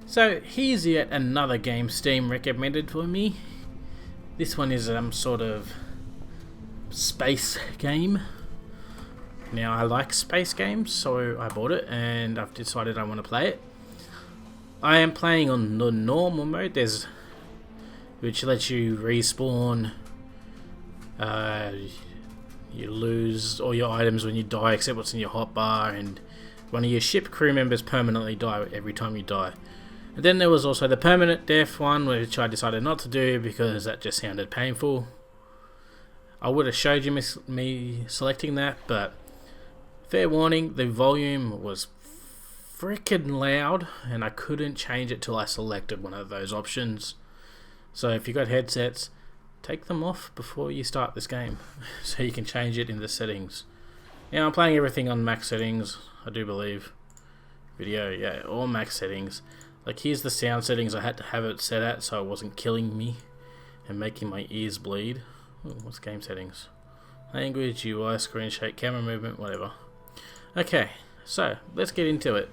So here's yet another game Steam recommended for me. This one is some sort of space game. Now I like space games, so I bought it and I've decided I want to play it. I am playing on the normal mode, which lets you respawn. You lose all your items when you die except what's in your hotbar, and one of your ship crew members permanently die every time you die. And then there was also the permanent death one, which I decided not to do because that just sounded painful. I would have showed you me selecting that, but fair warning, the volume was freaking loud and I couldn't change it till I selected one of those options. So if you got headsets, take them off before you start this game so you can change it in the settings. Now I'm playing everything on max settings, I do believe. Video, yeah, all max settings. Like here's the sound settings I had to have it set at so it wasn't killing me and making my ears bleed. Ooh, what's game settings? Language, UI, screen shake, camera movement, whatever. Okay, so let's get into it.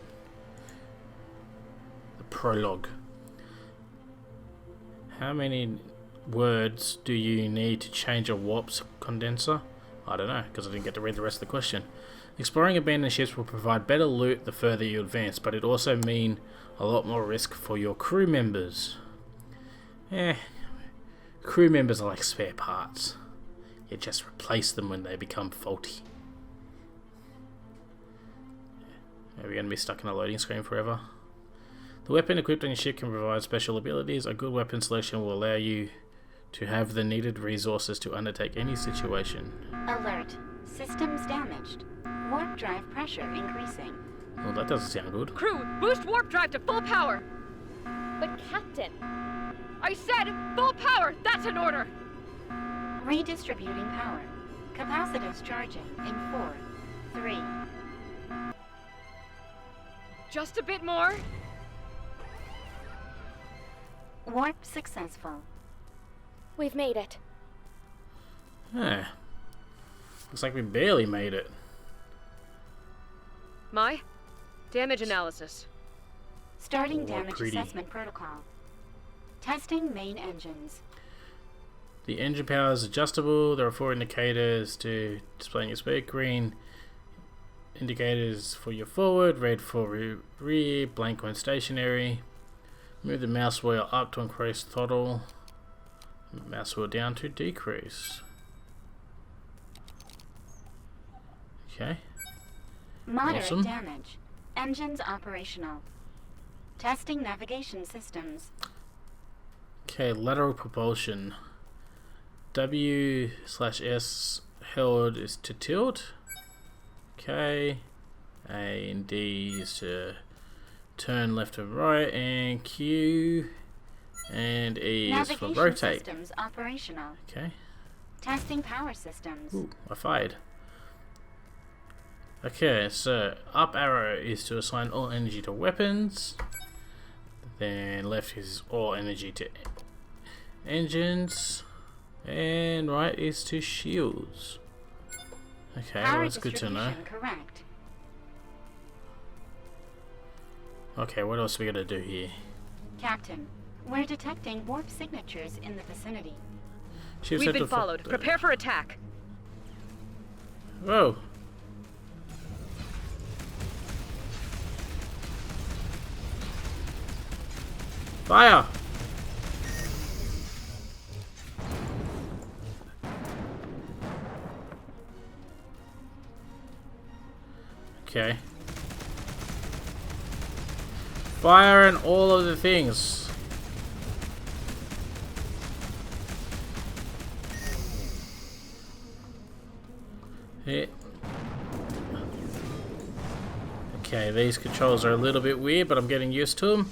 The prologue. How many words do you need to change a warp's condenser? I don't know, because I didn't get to read the rest of the question. Exploring abandoned ships will provide better loot the further you advance, but it also mean a lot more risk for your crew members. Crew members are like spare parts. You just replace them when they become faulty. Are we going to be stuck in a loading screen forever? The weapon equipped on your ship can provide special abilities. A good weapon selection will allow you to have the needed resources to undertake any situation. Alert. Systems damaged. Warp drive pressure increasing. Well, that doesn't sound good. Crew, boost warp drive to full power! But Captain... I said full power! That's an order! Redistributing power. Capacitors charging in 4, 3. Just a bit more. Warp successful. We've made it. Looks like we barely made it. My damage analysis. Starting Oh, damage pretty. assessment protocol. Testing main engines. The engine power is adjustable. There are 4 indicators to displaying your speed. Green indicators for your forward, red for rear, blank when stationary. Move the mouse wheel up to increase throttle, mouse wheel down to decrease. Okay. Moderate Awesome. damage. Engines operational. Testing navigation systems. Okay, lateral propulsion. W/S held is to tilt. Okay. A and D is to turn left and right, and Q and E is for Navigation rotate. systems operational. Okay. Testing power systems. Ooh, I fired. Okay, so up arrow is to assign all energy to weapons. Then left is all energy to engines. And right is to shields. Okay, well, Power that's good to know. distribution correct. Okay, what else are we gonna do here? Captain, we're detecting warp signatures in the vicinity. Ships We've have been to followed. Prepare for attack. Whoa. Fire! Okay. Fire and all of the things. Yeah. Okay, these controls are a little bit weird, but I'm getting used to them.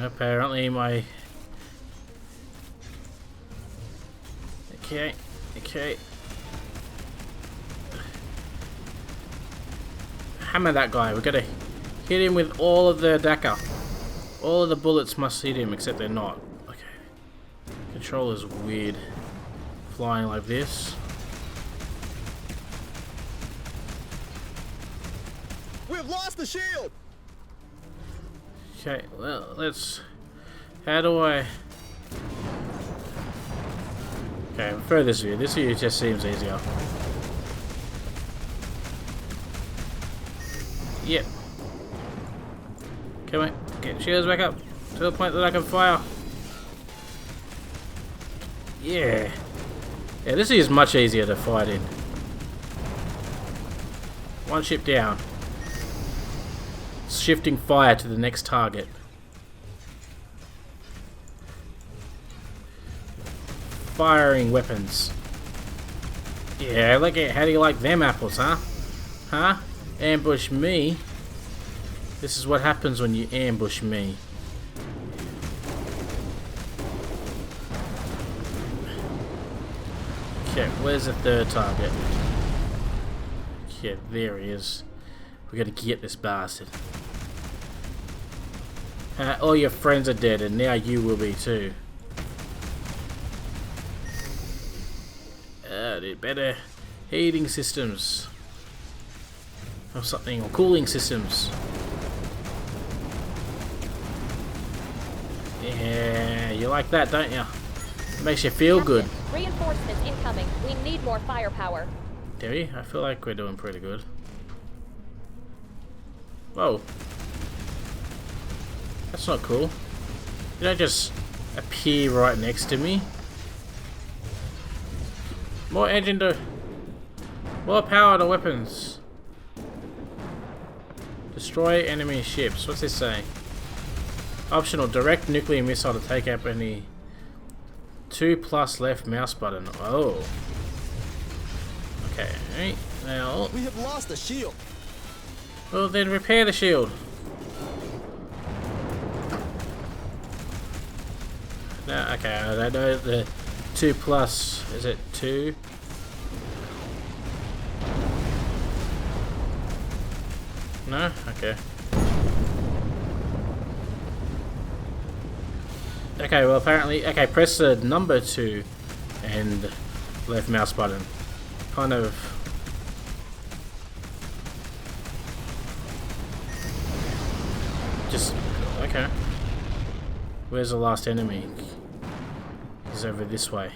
Apparently my... Okay. Hammer that guy. We're gonna hit him with all of the DACA. All of the bullets must hit him, except they're not. Okay. Controller's weird. flying like this. We've lost the shield! Okay, well, let's... How do I... Okay, I prefer this view. This view just seems easier. Yep. Come on, get shields back up to the point that I can fire. Yeah. Yeah, this is much easier to fight in. One ship down. Shifting fire to the next target. Firing weapons. Yeah, look at how do you like them apples, huh? Huh? Ambush me. This is what happens when you ambush me. Okay, where's the third target? Yeah, there he is. We're gonna get this bastard. All your friends are dead, and now you will be too. Dude, better heating systems. Or something, or cooling systems. Yeah, you like that, don't you? It makes you feel good. Reinforcements incoming. We need more firepower. Do we? I feel like we're doing pretty good. Whoa. That's not cool. You don't just appear right next to me. More engine to... More power to weapons. Destroy enemy ships. What's this saying? Optional. Direct nuclear missile to take out any... 2+ left mouse button. Oh. Okay. Now... We have lost the shield. Well then repair the shield. No, okay, I don't know the 2+, is it 2? No? Okay. Okay, well apparently, okay, press the number 2 and left mouse button. Kind of... Just, okay. Where's the last enemy? He's over this way.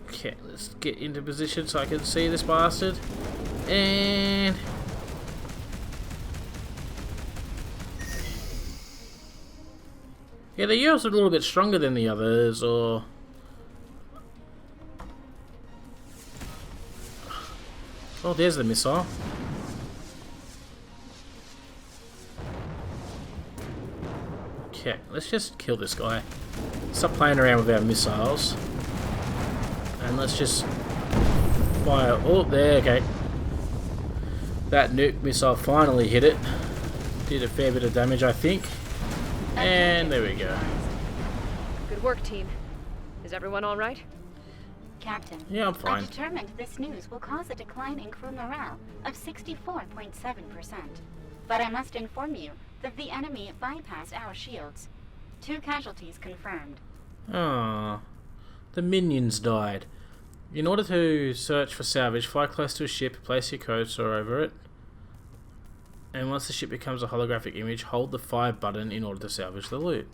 Okay, let's get into position so I can see this bastard. And... yeah, the yours are a little bit stronger than the others, or... oh, there's the missile. Okay, let's just kill this guy. Stop playing around with our missiles. And let's just fire... oh, there, okay. That nuke missile finally hit it. Did a fair bit of damage, I think. And there we go. Good work, team. Is everyone all right? Captain. Yeah, I'm I fine. determined this news will cause a decline in crew morale of 64.7%. But I must inform you that the enemy bypassed our shields. 2 casualties confirmed. Ah, the minions died. In order to search for salvage, fly close to a ship, place your cursor over it. And once the ship becomes a holographic image, hold the fire button in order to salvage the loot.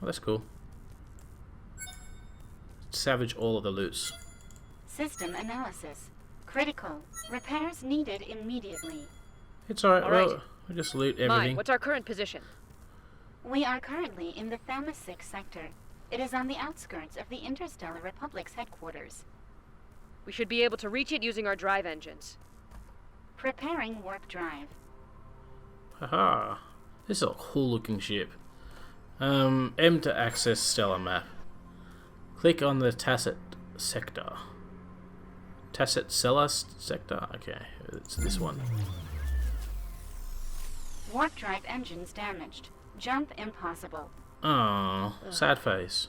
Oh, that's cool. Salvage all of the loots. System analysis. Critical. Repairs needed immediately. It's alright, All well, right. we just loot Mine, everything. what's our current position? We are currently in the Thamus 6 sector. It is on the outskirts of the Interstellar Republic's headquarters. We should be able to reach it using our drive engines. Preparing warp drive. Haha. This is a cool looking ship. M to access stellar map. Click on the Tacet sector. Tacet Stellar sector? Okay, it's this one. Warp drive engines damaged. Jump impossible. Oh, sad face.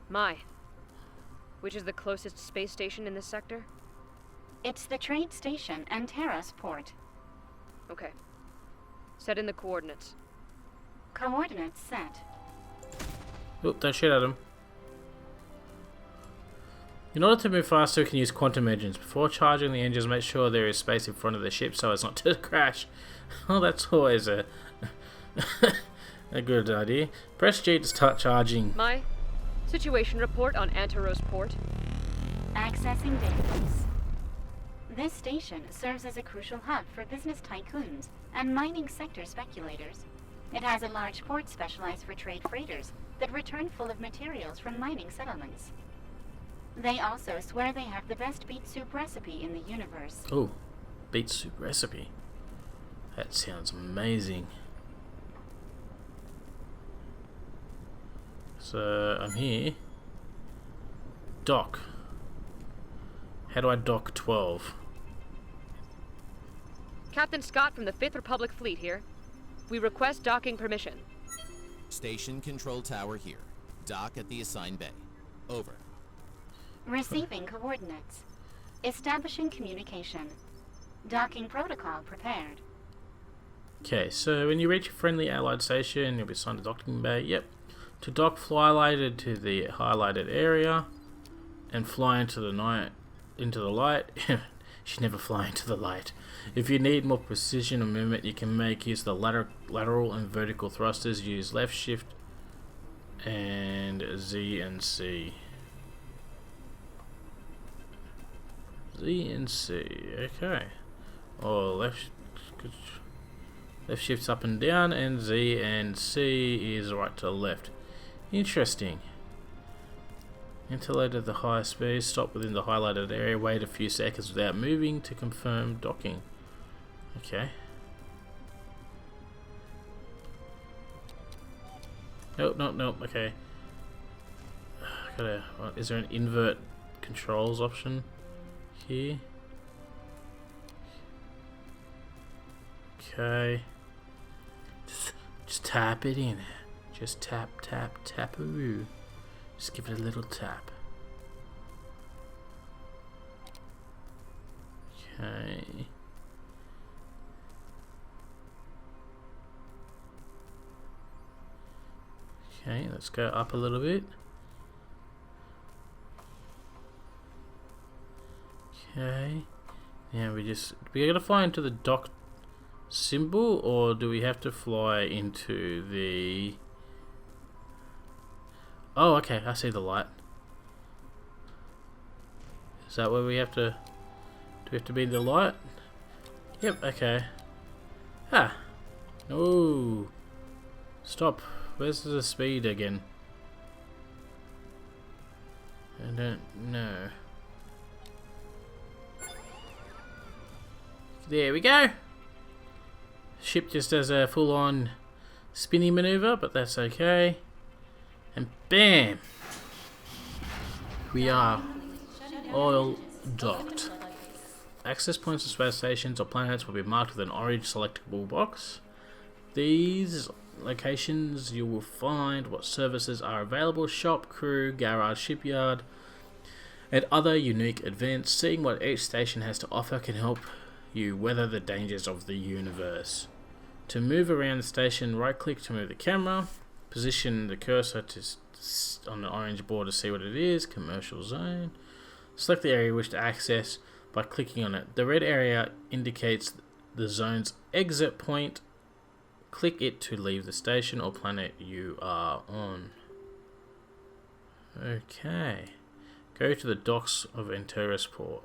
My. Which is the closest space station in this sector? It's the trade station and Terrace port. Okay. Set in the coordinates. Coordinates set. Oop, don't shoot at him. In order to move faster, we can use quantum engines. Before charging the engines, make sure there is space in front of the ship so as not to crash. Oh, that's always a a good idea. Press G to start charging. My. Situation report on Antaros port. Accessing database. This station serves as a crucial hub for business tycoons and mining sector speculators. It has a large port specialized for trade freighters that return full of materials from mining settlements. They also swear they have the best beet soup recipe in the universe. Oh, beet soup recipe. That sounds amazing. So, I'm here. Dock. How do I dock 12? Captain Scott from the 5th Republic Fleet here. We request docking permission. Station control tower here. Dock at the assigned bay. Over. Receiving coordinates. Establishing communication. Docking protocol prepared. Okay, so when you reach a friendly allied station, you'll be assigned a docking bay. Yep. To dock, fly lighted to the highlighted area and fly into the light. You should never fly into the light. If you need more precision or movement, you can make use of the lateral and vertical thrusters. Use left shift and Z and C. Z and C. Okay. Or left shift's up and down, and Z and C is right to left. Interesting. Enter at the highest speed, stop within the highlighted area, wait a few seconds without moving to confirm docking. Okay. Nope, okay. Is there an invert controls option here? Okay. Just tap it in. Just tap, tap-a-roo. Just give it a little tap. Okay. Okay, let's go up a little bit. Okay. Now we gotta fly into the dock symbol, or do we have to fly into the... Oh, okay, I see the light. Is that where we have to... Do we have to be in the light? Yep, okay. Ah! No! Stop. Where's the speed again? I don't know. There we go! Ship just does a full-on spinning maneuver, but that's okay. And bam! We are all docked. Access points to space stations or planets will be marked with an orange selectable box. These locations you will find what services are available: shop, crew, garage, shipyard, and other unique events. Seeing what each station has to offer can help you weather the dangers of the universe. To move around the station, right click to move the camera. Position the cursor on the orange board to see what it is. Commercial zone. Select the area you wish to access by clicking on it. The red area indicates the zone's exit point. Click it to leave the station or planet you are on. Okay. Go to the docks of Antares Port.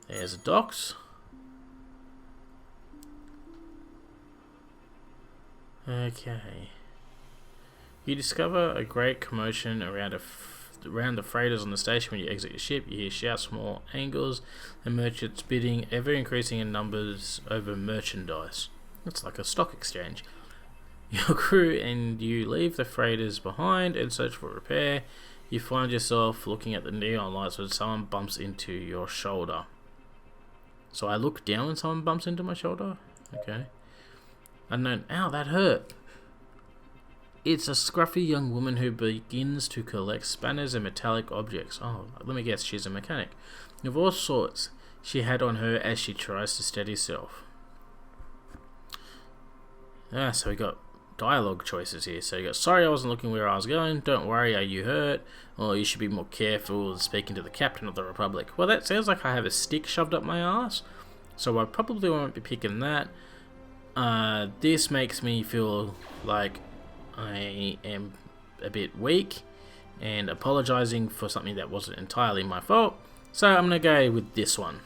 There's the docks. Okay. You discover a great commotion around the freighters on the station when you exit your ship. You hear shouts from all angles and merchants bidding, ever increasing in numbers over merchandise. It's like a stock exchange. Your crew and you leave the freighters behind and search for repair. You find yourself looking at the neon lights when someone bumps into your shoulder. So I look down when someone bumps into my shoulder? Okay. Unknown. Ow, that hurt. it's a scruffy young woman who begins to collect spanners and metallic objects. Oh, let me guess, she's a mechanic. Of all sorts she had on her as she tries to steady herself. So we got dialogue choices here. So you got, sorry I wasn't looking where I was going, don't worry, are you hurt? Or you should be more careful speaking to the captain of the Republic. Well, that sounds like I have a stick shoved up my ass, so I probably won't be picking that. This makes me feel like I am a bit weak and apologizing for something that wasn't entirely my fault, so I'm gonna go with this one.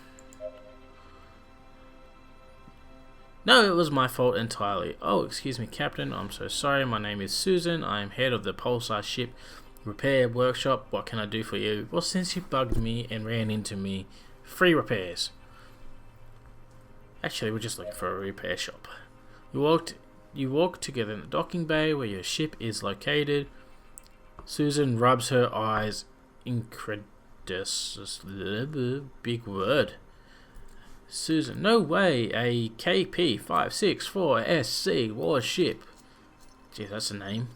No, it was my fault entirely. Oh, excuse me, Captain. I'm so sorry. My name is Susan. I am head of the Pulsar Ship Repair Workshop. What can I do for you? Well, since you bugged me and ran into me, free repairs. Actually, we're just looking for a repair shop. You walk together in the docking bay where your ship is located. Susan rubs her eyes. Incredulous. Big word. Susan, no way, a KP-564SC warship. Gee, that's a name.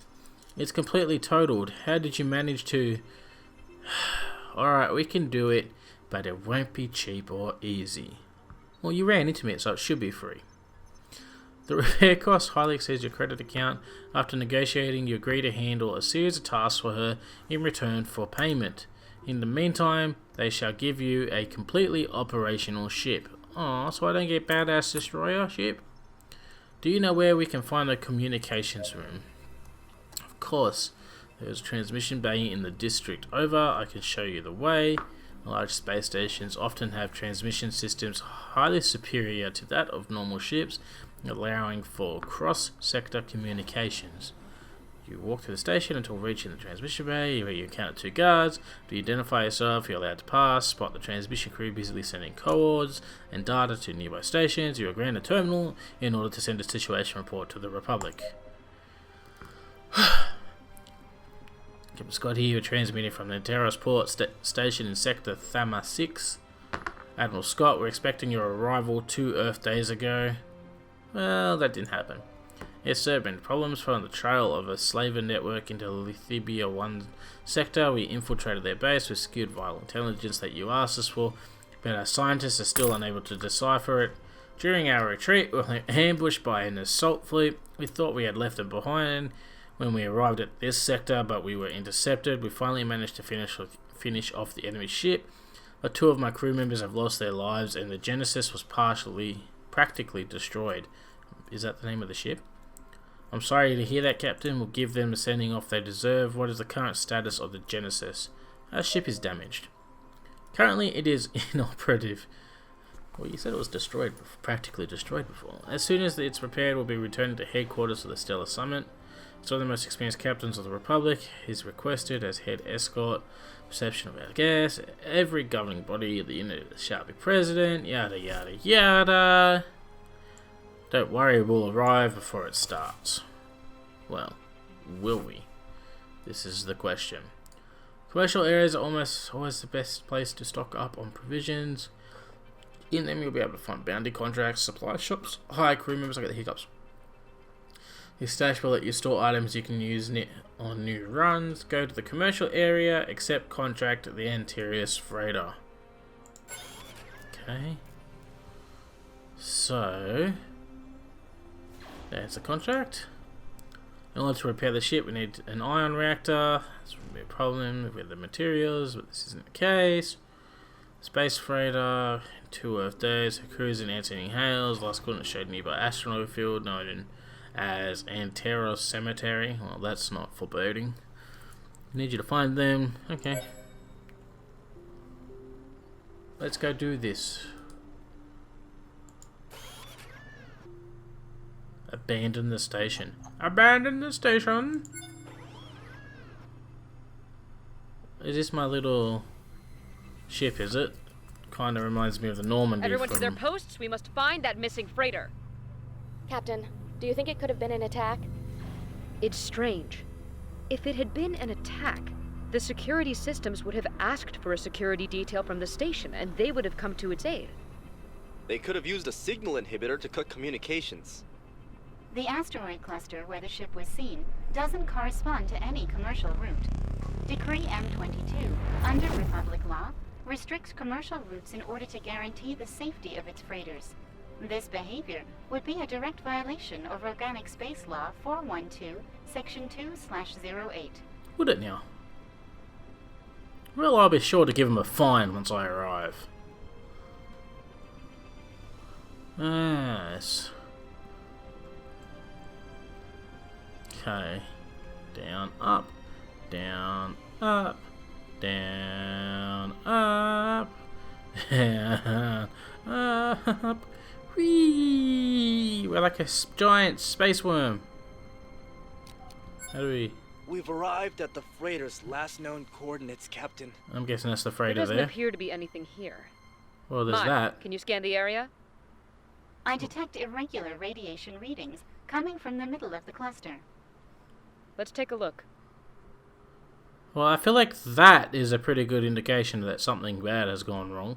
It's completely totaled. How did you manage to... Alright, we can do it, but it won't be cheap or easy. Well, you ran into me, so it should be free. The repair cost highly exceeds your credit account. After negotiating, you agree to handle a series of tasks for her in return for payment. In the meantime, they shall give you a completely operational ship. Oh, so I don't get badass destroyer ship? Do you know where we can find the communications room? Of course, there's a transmission bay in the district over. I can show you the way. Large space stations often have transmission systems highly superior to that of normal ships, allowing for cross-sector communications. You walk to the station until reaching the transmission bay, where you encounter two guards. Do you identify yourself? You're allowed to pass. Spot the transmission crew busily sending codes and data to nearby stations. You are granted a terminal in order to send a situation report to the Republic. Captain Scott here, you're transmitting from the Anteros port station in Sector Thama 6. Admiral Scott, we're expecting your arrival 2 Earth days ago. Well, that didn't happen. Yes, sir, been problems following the trail of a slaver network into Lithibia 1 sector. We infiltrated their base with skewed vital intelligence that you asked us for, but our scientists are still unable to decipher it. During our retreat, we were ambushed by an assault fleet. We thought we had left them behind when we arrived at this sector, but we were intercepted. We finally managed to finish off the enemy ship, but 2 of my crew members have lost their lives, and the Genesis was practically destroyed. Is that the name of the ship? I'm sorry to hear that, Captain. We'll give them the sending off they deserve. What is the current status of the Genesis? Our ship is damaged. Currently, it is inoperative. Well, you said it was destroyed, practically destroyed before. As soon as it's repaired, we'll be returning to headquarters of the Stellar Summit. So the most experienced captains of the Republic is requested as head escort. Reception of our guests. Every governing body of the unit shall be present. Yada yada yada. Don't worry, we'll arrive before it starts. Well, will we? This is the question. Commercial areas are almost always the best place to stock up on provisions. In them you'll be able to find bounty contracts, supply shops, hire crew members. I get the hiccups. Your stash will let you store items you can use on new runs. Go to the commercial area, accept contract the Antares freighter. Okay. So... that's the contract. In order to repair the ship, we need an ion reactor. This would be a problem with the materials, but this isn't the case. Space freighter, 2 Earth days. Her crew is in Anthony Hales. Last coordinate showed nearby asteroid field, known as Anteros Cemetery. Well, that's not foreboding. I need you to find them. Okay. Let's go do this. Abandon the station. Abandon the station! Is this my little ship, is it? Kinda reminds me of the Normandy. Everyone to their posts, we must find that missing freighter. Captain, do you think it could have been an attack? It's strange. If it had been an attack, the security systems would have asked for a security detail from the station, and they would have come to its aid. They could have used a signal inhibitor to cut communications. The asteroid cluster where the ship was seen doesn't correspond to any commercial route. Decree M22, under Republic law, restricts commercial routes in order to guarantee the safety of its freighters. This behavior would be a direct violation of Organic Space Law 412, Section 2/08. Would it now? Well, I'll be sure to give him a fine once I arrive. Yes. Okay. Down, up, down, up, down, up, down, up. Whee! We're like a giant space worm. How do we... We've arrived at the freighter's last known coordinates, Captain. I'm guessing that's the There freighter doesn't there. appear to be anything here. Well, there's Mike, that. can you scan the area? I detect irregular radiation readings coming from the middle of the cluster. Let's take a look. Well, I feel like that is a pretty good indication that something bad has gone wrong.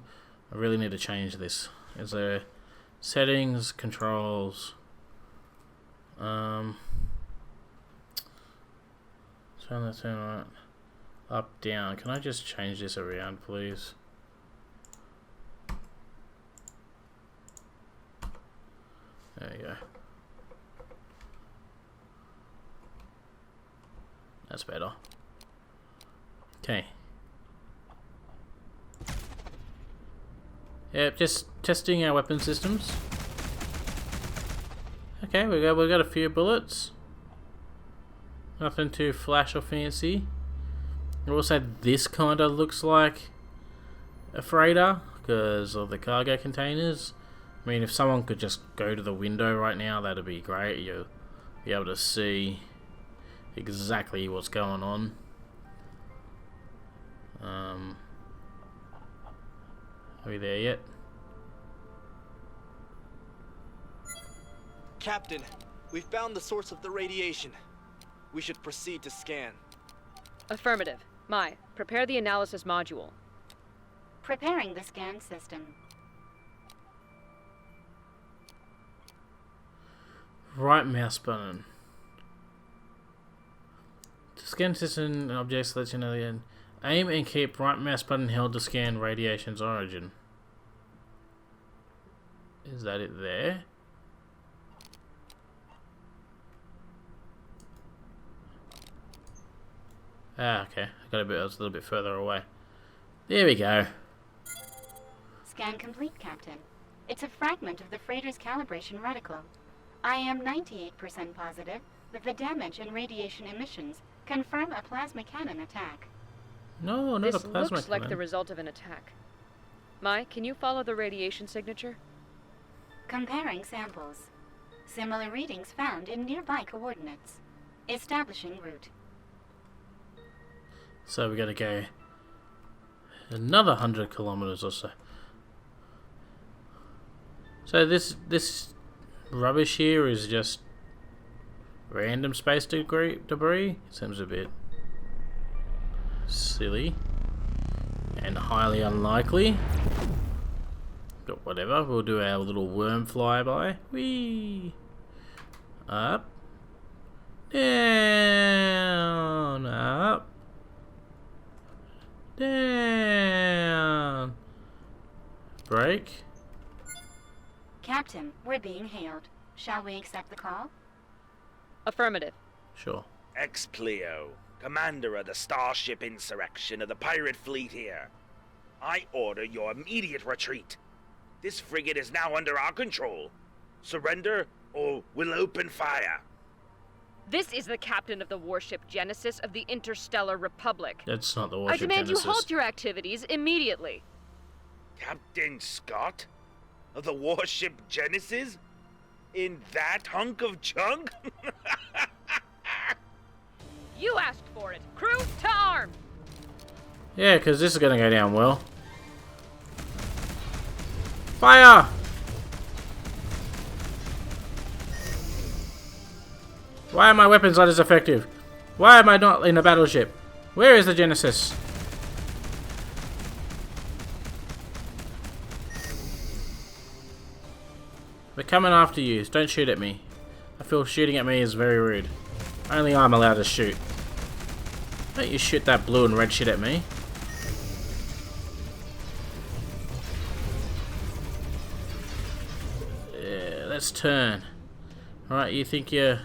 I really need to change this. Is there settings, controls? Turn that turn right. Up, down. Can I just change this around, please? There you go. That's better. Okay. Yep, just testing our weapon systems. Okay, we got a few bullets. Nothing too flash or fancy. Also, this kind of looks like a freighter because of the cargo containers. I mean, if someone could just go to the window right now, that'd be great. You'll be able to see exactly what's going on. Are we there yet? Captain, we've found the source of the radiation. We should proceed to scan. Affirmative. Mai, prepare the analysis module. Preparing the scan system. Right mouse button. To scan system objects, let you know the end. Aim and keep right mouse button held to scan radiation's origin. Is that it there? Ah, okay. I was a little bit further away. There we go. Scan complete, Captain. It's a fragment of the freighter's calibration reticle. I am 98% positive that the damage and radiation emissions confirm a plasma cannon attack. No, not This a plasma looks like cannon. the result of an attack. Mai, can you follow the radiation signature? Comparing samples. Similar readings found in nearby coordinates. Establishing route. So we gotta go another 100 kilometers or so. So this rubbish here is just random space debris. Seems a bit silly and highly unlikely. But whatever, we'll do our little worm flyby. Whee! Up. Down. Up. Down. Break. Captain, we're being hailed. Shall we accept the call? Affirmative. Sure. Ex-Pleo, commander of the Starship Insurrection of the pirate fleet here. I order your immediate retreat. This frigate is now under our control. Surrender or we'll open fire. This is the captain of the warship Genesis of the Interstellar Republic. That's not the I warship demand Genesis. you halt your activities immediately. Captain Scott? Of the warship Genesis? In that hunk of junk? You asked for it. Crew to arms! Yeah, because this is going to go down well. Fire! Why are my weapons not as effective? Why am I not in a battleship? Where is the Genesis? We're coming after you. Don't shoot at me. I feel shooting at me is very rude. Only I'm allowed to shoot. Don't you shoot that blue and red shit at me. Yeah, let's turn. Alright, you think you're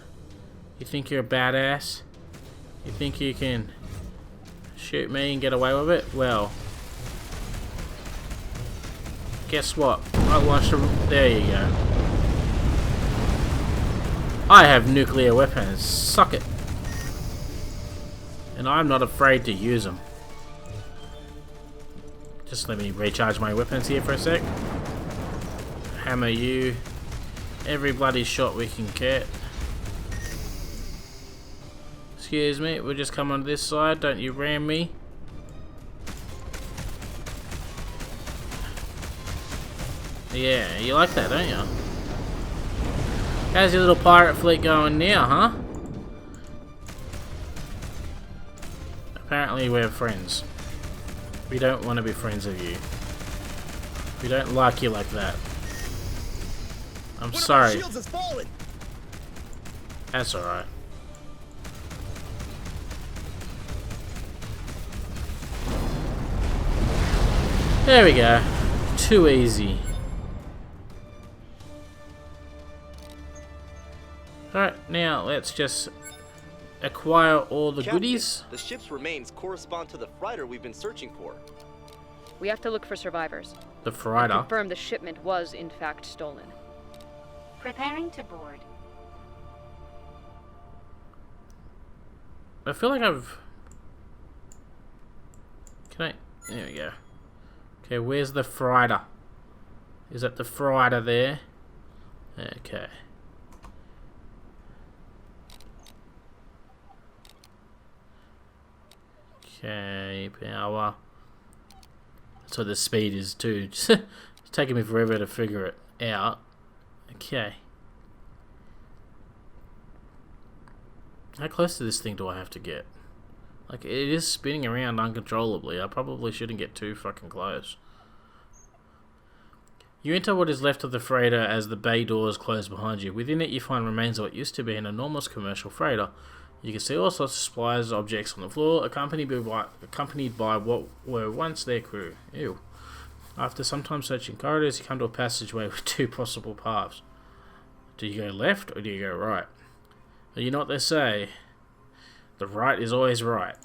a badass? You think you can shoot me and get away with it? Well, guess what? I launched a... There you go. I have nuclear weapons. Suck it. And I'm not afraid to use them. Just let me recharge my weapons here for a sec. Hammer you. Every bloody shot we can get. Excuse me, we'll just come on this side. Don't you ram me. Yeah, you like that, don't you? How's your little pirate fleet going now, huh? Apparently we're friends. We don't want to be friends with you. We don't like you like that. I'm sorry. That's alright. There we go. Too easy. Alright, now let's just acquire all the Captain, goodies. the ship's remains correspond to the freighter we've been searching for. We have to look for survivors. The freighter. Confirm the shipment was in fact stolen. Preparing to board. I feel like I've... Can I... There we go. Okay, where's the freighter? Is that the freighter there? Okay. Okay, power. That's what the speed is too. It's taking me forever to figure it out. Okay. How close to this thing do I have to get? Like, it is spinning around uncontrollably. I probably shouldn't get too fucking close. You enter what is left of the freighter as the bay doors close behind you. Within it you find remains of what used to be an enormous commercial freighter. You can see all sorts of supplies, objects on the floor, accompanied by what were once their crew. Ew. After some time searching corridors, you come to a passageway with two possible paths. Do you go left or do you go right? Well, you know what they say? The right is always right.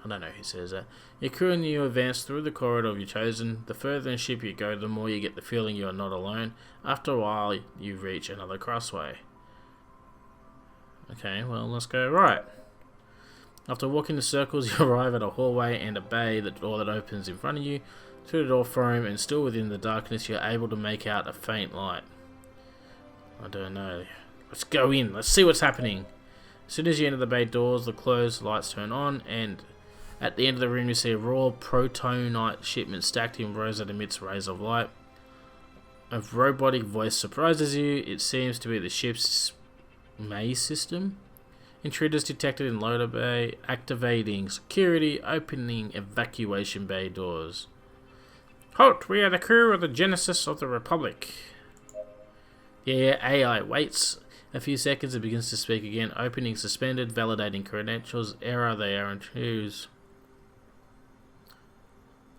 I don't know who says that. Your crew and you advance through the corridor you've chosen. The further in ship you go, the more you get the feeling you are not alone. After a while, you reach another crossway. Okay, well, let's go right. After walking the circles, you arrive at a hallway and a bay, the door that opens in front of you. Through the door frame and still within the darkness, you're able to make out a faint light. I don't know. Let's go in. Let's see what's happening. As soon as you enter the bay doors, the closed lights turn on, and at the end of the room you see a raw protonite shipment stacked in rows that emits rays of light. A robotic voice surprises you. It seems to be the ship's maze system. Intruders detected in loader bay. Activating security. Opening evacuation bay doors. Halt! We are the crew of the Genesis of the Republic. The AI waits a few seconds and begins to speak again. Opening suspended. Validating credentials. Error. They are in choose.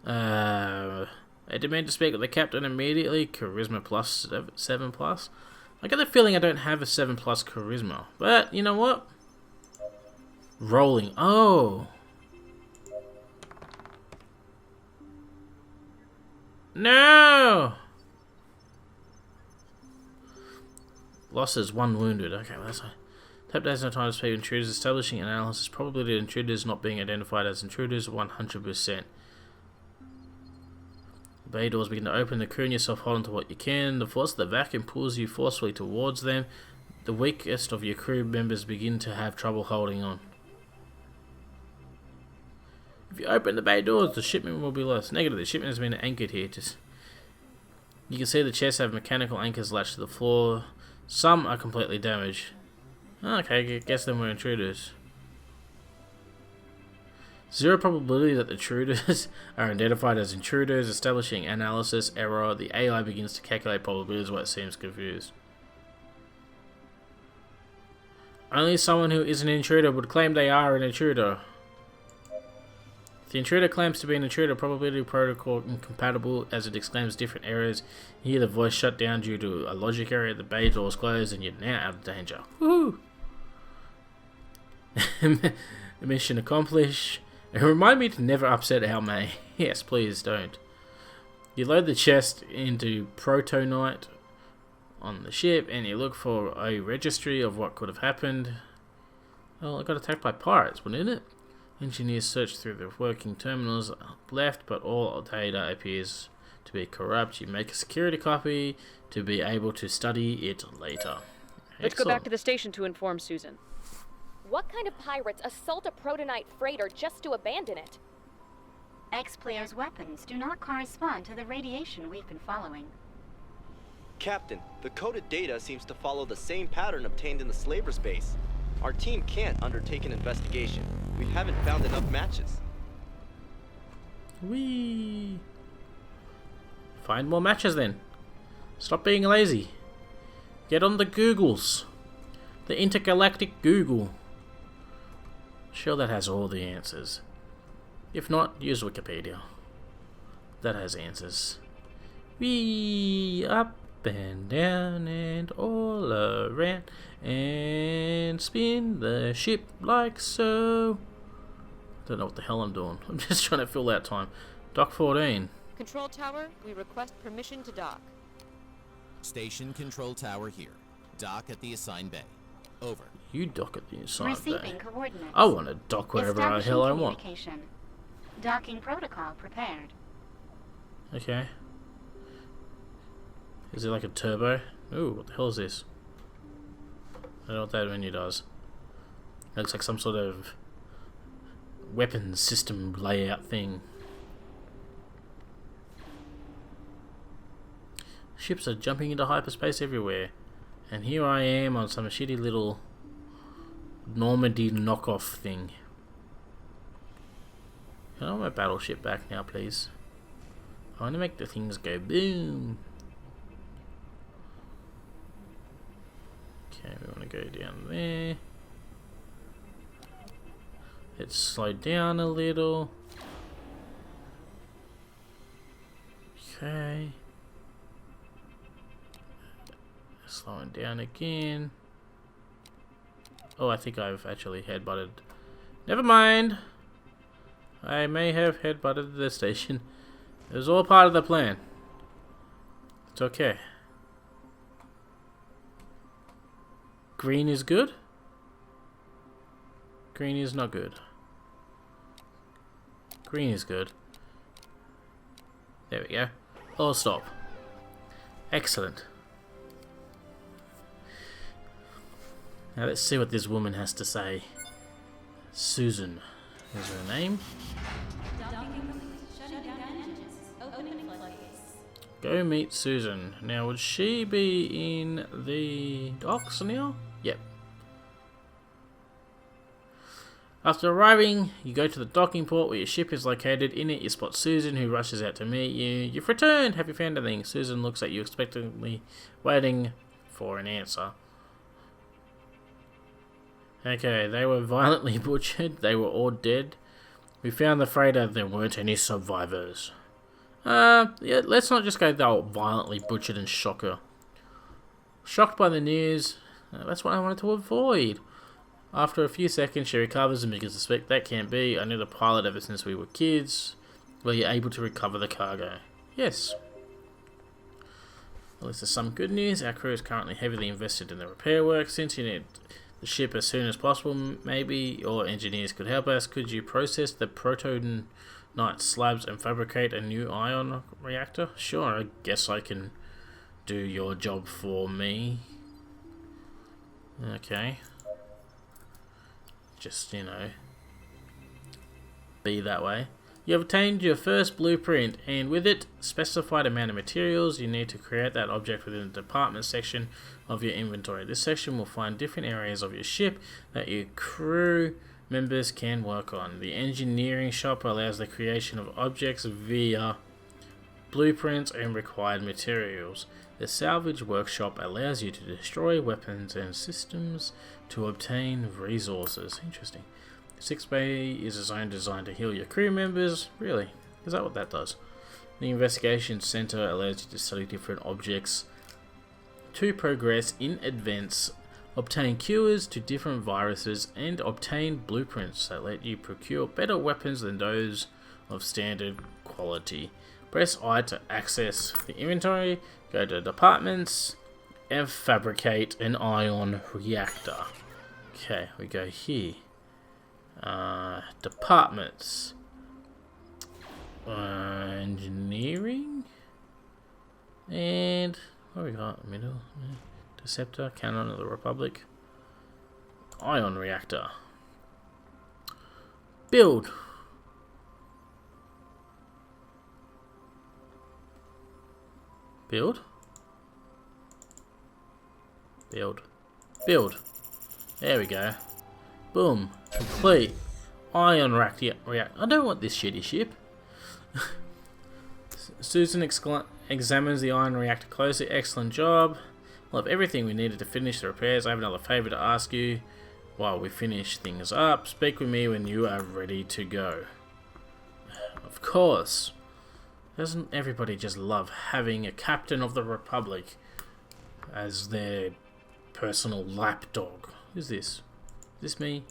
I demand to speak with the captain immediately. Charisma plus 7 plus. I get the feeling I don't have a 7 plus charisma. But, you know what? Rolling. Oh! No! Losses, 1 wounded. Okay, well, that's a... Tap has no time to speak with intruders. Establishing analysis. Probability of intruders not being identified as intruders, 100%. Bay doors begin to open. The crew and yourself hold on to what you can. The force of the vacuum pulls you forcefully towards them. The weakest of your crew members begin to have trouble holding on. If you open the bay doors, the shipment will be lost. Negative, the shipment has been anchored here. You can see the chests have mechanical anchors latched to the floor. Some are completely damaged. Okay, I guess then we're intruders. 0 probability that the intruders are identified as intruders. Establishing analysis error. The AI begins to calculate probabilities while it seems confused. Only someone who is an intruder would claim they are an intruder. If the intruder claims to be an intruder, probability protocol incompatible as it exclaims different errors. You hear the voice shut down due to a logic error, the bay doors close, and you're now out of danger. Woohoo! Mission accomplished. And remind me to never upset Al May. Yes, please don't. You load the chest into Protonite on the ship, and you look for a registry of what could have happened. Well, I got attacked by pirates, wouldn't it? Engineers search through the working terminals left, but all data appears to be corrupt. You make a security copy to be able to study it later. Let's go back to the station to inform Susan. What kind of pirates assault a Protonite freighter just to abandon it? X-Player's weapons do not correspond to the radiation we've been following. Captain, the coded data seems to follow the same pattern obtained in the Slaver's base. Our team can't undertake an investigation. We haven't found enough matches. Whee! Find more matches then. Stop being lazy. Get on the Googles. The intergalactic Google. Sure, that has all the answers. If not, use Wikipedia. That has answers. Whee! Up and down and all around. And spin the ship like so. Don't know what the hell I'm doing. I'm just trying to fill that time. Dock 14. Control tower, we request permission to dock. Station control tower here. Dock at the assigned bay. Over. You dock at the assigned bay. Receiving coordinates. I want to dock wherever the hell I want. Communication. Docking protocol prepared. Okay. Is it like a turbo? Ooh, what the hell is this? I don't know what that menu does. It looks like some sort of weapons system layout thing. Ships are jumping into hyperspace everywhere. And here I am on some shitty little Normandy knockoff thing. Can I want my battleship back now, please? I want to make the things go boom. Okay, we want to go down there. Let's slow down a little. Okay. Slowing down again. Oh, I think I've actually headbutted. Never mind. I may have headbutted the station. It was all part of the plan. It's okay. Green is good. Green is not good. Green is good. There we go. All stop. Excellent. Now let's see what this woman has to say. Susan is her name. Go meet Susan. Now would she be in the docks now? Yep. After arriving, you go to the docking port where your ship is located. In it, you spot Susan, who rushes out to meet you. You've returned! Have you found anything? Susan looks at you expectantly, waiting for an answer. Okay, they were violently butchered. They were all dead. We found the freighter. There weren't any survivors. Yeah, let's not just go they were violently butchered and shock her. Shocked by the news. That's what I wanted to avoid. After a few seconds, she recovers and begins to speak. That can't be. I knew the pilot ever since we were kids. Were you able to recover the cargo? Yes. At least there's some good news. Our crew is currently heavily invested in the repair work. Since you need the ship as soon as possible, maybe your engineers could help us. Could you process the Protonite slabs and fabricate a new ion reactor? Sure, I guess I can do your job for me. Okay. Just, you know, be that way. You have obtained your first blueprint, and with it, specified amount of materials. You need to create that object within the department section of your inventory. This section will find different areas of your ship that your crew members can work on. The engineering shop allows the creation of objects via blueprints and required materials. The salvage workshop allows you to destroy weapons and systems to obtain resources. Interesting. Sick bay is a zone designed to heal your crew members. Really? Is that what that does? The investigation center allows you to study different objects to progress in advance, obtain cures to different viruses, and obtain blueprints that let you procure better weapons than those of standard quality. Press I to access the inventory, go to departments, and fabricate an ion reactor. Okay, we go here. Departments. Engineering. And what we got? Middle. Deceptor, Cannon of the Republic. Ion reactor. Build. Build. Build. Build. There we go. Boom. Complete. Ion reactor. I don't want this shitty ship. Susan examines the ion reactor closely. Excellent job. We'll have everything we needed to finish the repairs. I have another favor to ask you while we finish things up. Speak with me when you are ready to go. Of course. Doesn't everybody just love having a Captain of the Republic as their personal lapdog? Who's this? Is this me?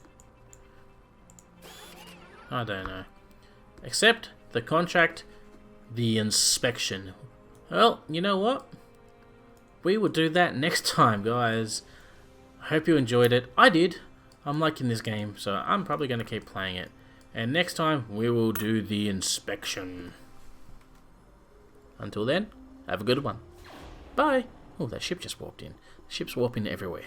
I don't know. Accept the contract, the inspection. Well, you know what? We will do that next time, guys. I hope you enjoyed it. I did. I'm liking this game, so I'm probably going to keep playing it. And next time, we will do the inspection. Until then, have a good one. Bye. Oh, that ship just warped in. Ships warping everywhere.